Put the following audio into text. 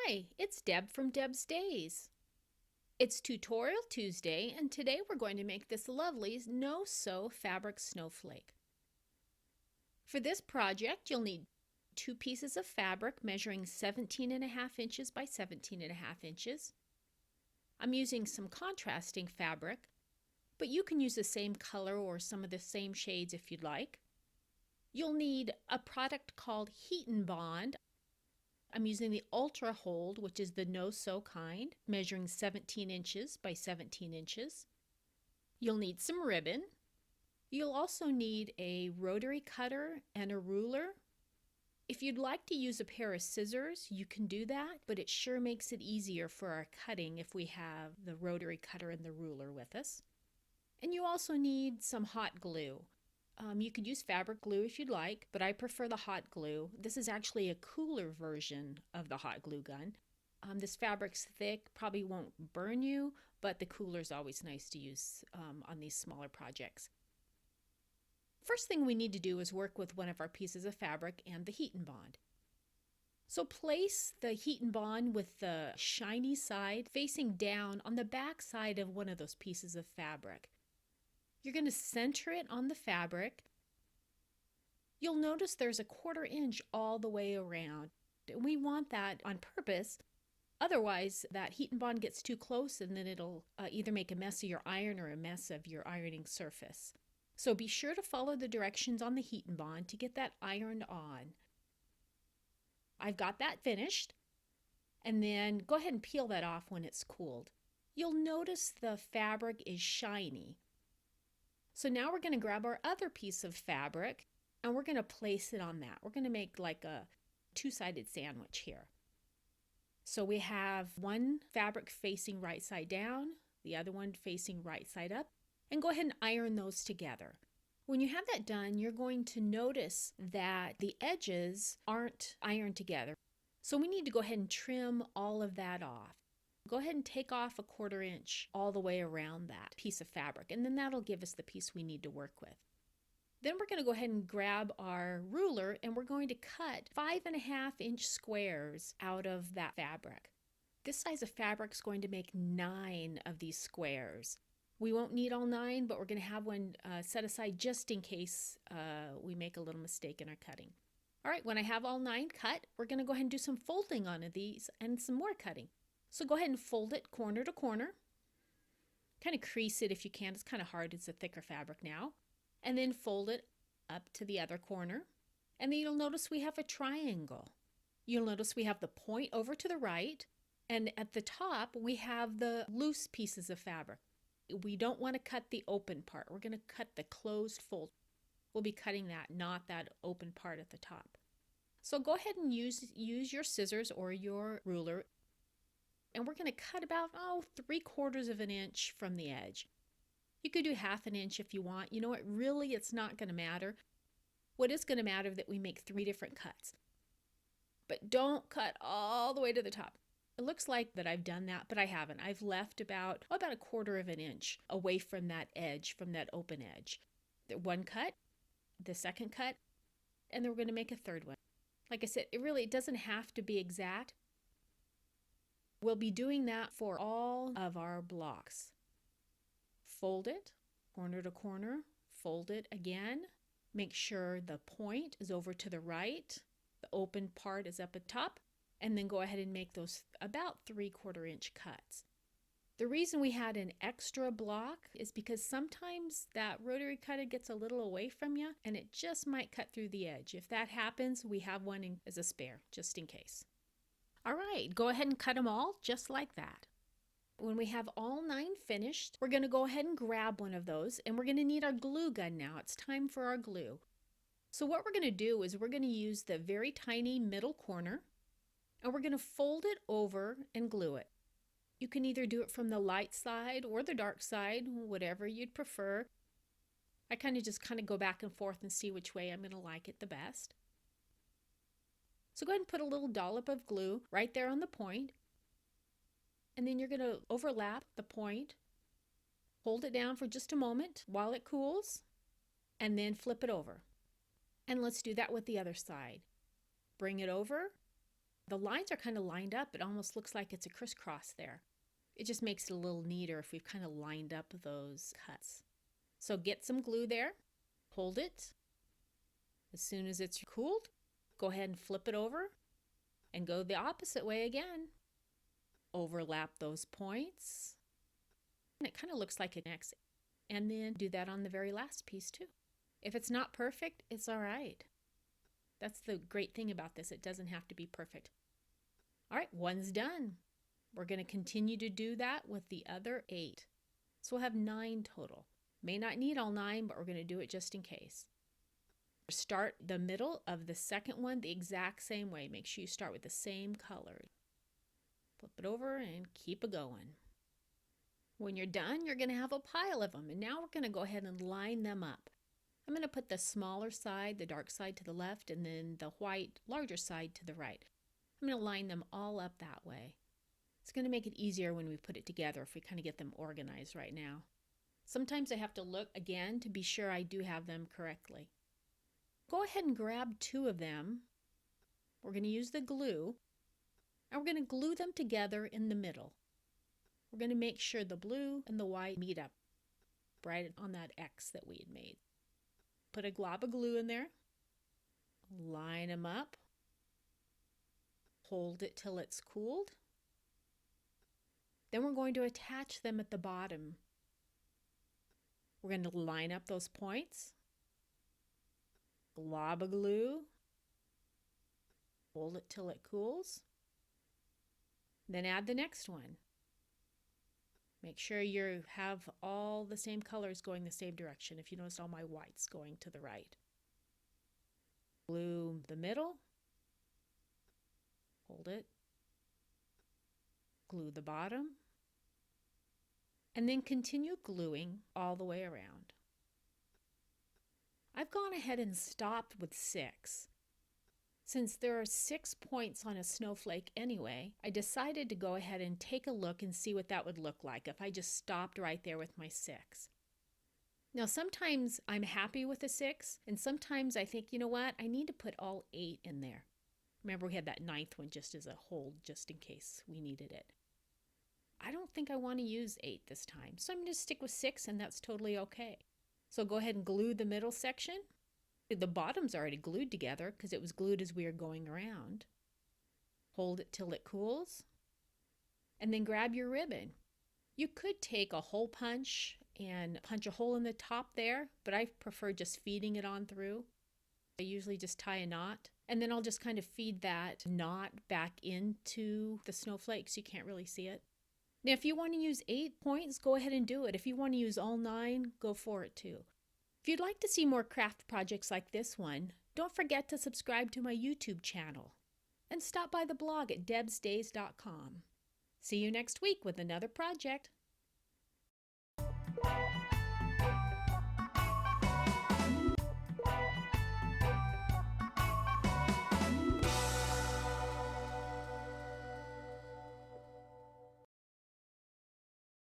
Hi, it's Deb from Deb's Days. It's Tutorial Tuesday, and today we're going to make this lovely no-sew fabric snowflake. For this project, you'll need 2 pieces of fabric measuring 17.5 inches by 17.5 inches. I'm using some contrasting fabric, but you can use the same color or some of the same shades if you'd like. You'll need a product called Heat and Bond. I'm using the Ultra Hold, which is the no-sew kind, measuring 17 inches by 17 inches. You'll need some ribbon. You'll also need a rotary cutter and a ruler. If you'd like to use a pair of scissors, you can do that, but it sure makes it easier for our cutting if we have the rotary cutter and the ruler with us. And you also need some hot glue. You could use fabric glue if you'd like, but I prefer the hot glue. This is actually a cooler version of the hot glue gun. This fabric's thick, probably won't burn you, but the cooler's always nice to use on these smaller projects. First thing we need to do is work with one of our pieces of fabric and the Heat and Bond. So place the Heat and Bond with the shiny side facing down on the back side of one of those pieces of fabric. You're going to center it on the fabric. You'll notice there's a 1/4 inch all the way around. We want that on purpose. Otherwise, that Heat and Bond gets too close and then it'll either make a mess of your iron or a mess of your ironing surface. So be sure to follow the directions on the Heat and Bond to get that ironed on. I've got that finished. And then go ahead and peel that off when it's cooled. You'll notice the fabric is shiny. So now we're going to grab our other piece of fabric and we're going to place it on that. We're going to make like a 2-sided sandwich here. So we have one fabric facing right side down, the other one facing right side up, and go ahead and iron those together. When you have that done, you're going to notice that the edges aren't ironed together. So we need to go ahead and trim all of that off. Go ahead and take off a 1/4 inch all the way around that piece of fabric, and then that'll give us the piece we need to work with. Then we're going to go ahead and grab our ruler and we're going to cut 5.5 inch squares out of that fabric. This size of fabric is going to make 9 of these squares. We won't need all 9, but we're going to have one set aside just in case we make a little mistake in our cutting. All right, when I have all 9 cut, we're going to go ahead and do some folding on these and some more cutting. So go ahead and fold it corner to corner. Kind of crease it if you can. It's kind of hard. It's a thicker fabric now. And then fold it up to the other corner. And then you'll notice we have a triangle. You'll notice we have the point over to the right. And at the top, we have the loose pieces of fabric. We don't want to cut the open part. We're going to cut the closed fold. We'll be cutting that, not that open part at the top. So go ahead and use your scissors or your ruler. And we're going to cut about 3/4 of an inch from the edge. You could do 1/2 inch if you want. You know what, really it's not going to matter. What is going to matter is that we make 3 different cuts. But don't cut all the way to the top. It looks like that I've done that, but I haven't. I've left about 1/4 of an inch away from that edge, from that open edge. The one cut, the second cut, and then we're going to make a third one. Like I said, it doesn't have to be exact. We'll be doing that for all of our blocks. Fold it, corner to corner, fold it again. Make sure the point is over to the right, the open part is up at top, and then go ahead and make those about 3/4 inch cuts. The reason we had an extra block is because sometimes that rotary cutter gets a little away from you and it just might cut through the edge. If that happens, we have one as a spare, just in case. All right, go ahead and cut them all just like that. When we have all 9 finished, we're going to go ahead and grab one of those, and we're going to need our glue gun now. It's time for our glue. So what we're going to do is we're going to use the very tiny middle corner, and we're going to fold it over and glue it. You can either do it from the light side or the dark side, whatever you'd prefer. I just go back and forth and see which way I'm going to like it the best. So go ahead and put a little dollop of glue right there on the point. And then you're going to overlap the point, hold it down for just a moment while it cools, and then flip it over. And let's do that with the other side. Bring it over, The lines are kind of lined up. It almost looks like it's a crisscross there. It just makes it a little neater if we've kind of lined up those cuts. So get some glue there, hold it. As soon as it's cooled, go ahead and flip it over and go the opposite way again. Overlap those points. And it kind of looks like an X. And then do that on the very last piece too. If it's not perfect, it's all right. That's the great thing about this. It doesn't have to be perfect. All right, one's done. We're going to continue to do that with the other 8. So we'll have 9 total. May not need all 9, but we're going to do it just in case. Start the middle of the second one the exact same way. Make sure you start with the same color. Flip it over and keep it going. When you're done, you're going to have a pile of them. And now we're going to go ahead and line them up. I'm going to put the smaller side, the dark side to the left, and then the white, larger side to the right. I'm going to line them all up that way. It's going to make it easier when we put it together if we kind of get them organized right now. Sometimes I have to look again to be sure I do have them correctly. Go ahead and grab 2 of them. We're going to use the glue, and we're going to glue them together in the middle. We're going to make sure the blue and the white meet up right on that X that we had made. Put a glob of glue in there, line them up, hold it till it's cooled. Then we're going to attach them at the bottom. We're going to line up those points, glob of glue, hold it till it cools, then add the next one. Make sure you have all the same colors going the same direction. If you notice all my whites going to the right. Glue the middle, hold it, glue the bottom, and then continue gluing all the way around. I've gone ahead and stopped with 6. Since there are 6 points on a snowflake anyway, I decided to go ahead and take a look and see what that would look like if I just stopped right there with my 6. Now sometimes I'm happy with a 6, and sometimes I think, you know what, I need to put all 8 in there. Remember we had that 9th one just as a hold, just in case we needed it. I don't think I want to use 8 this time, so I'm going to stick with 6, and that's totally okay. So go ahead and glue the middle section. The bottom's already glued together because it was glued as we were going around. Hold it till it cools, and then grab your ribbon. You could take a hole punch and punch a hole in the top there, but I prefer just feeding it on through. I usually just tie a knot, and then I'll just kind of feed that knot back into the snowflake so you can't really see it. Now, if you want to use 8 points, go ahead and do it. If you want to use all 9, go for it too. If you'd like to see more craft projects like this one, don't forget to subscribe to my YouTube channel and stop by the blog at debsdays.com. See you next week with another project.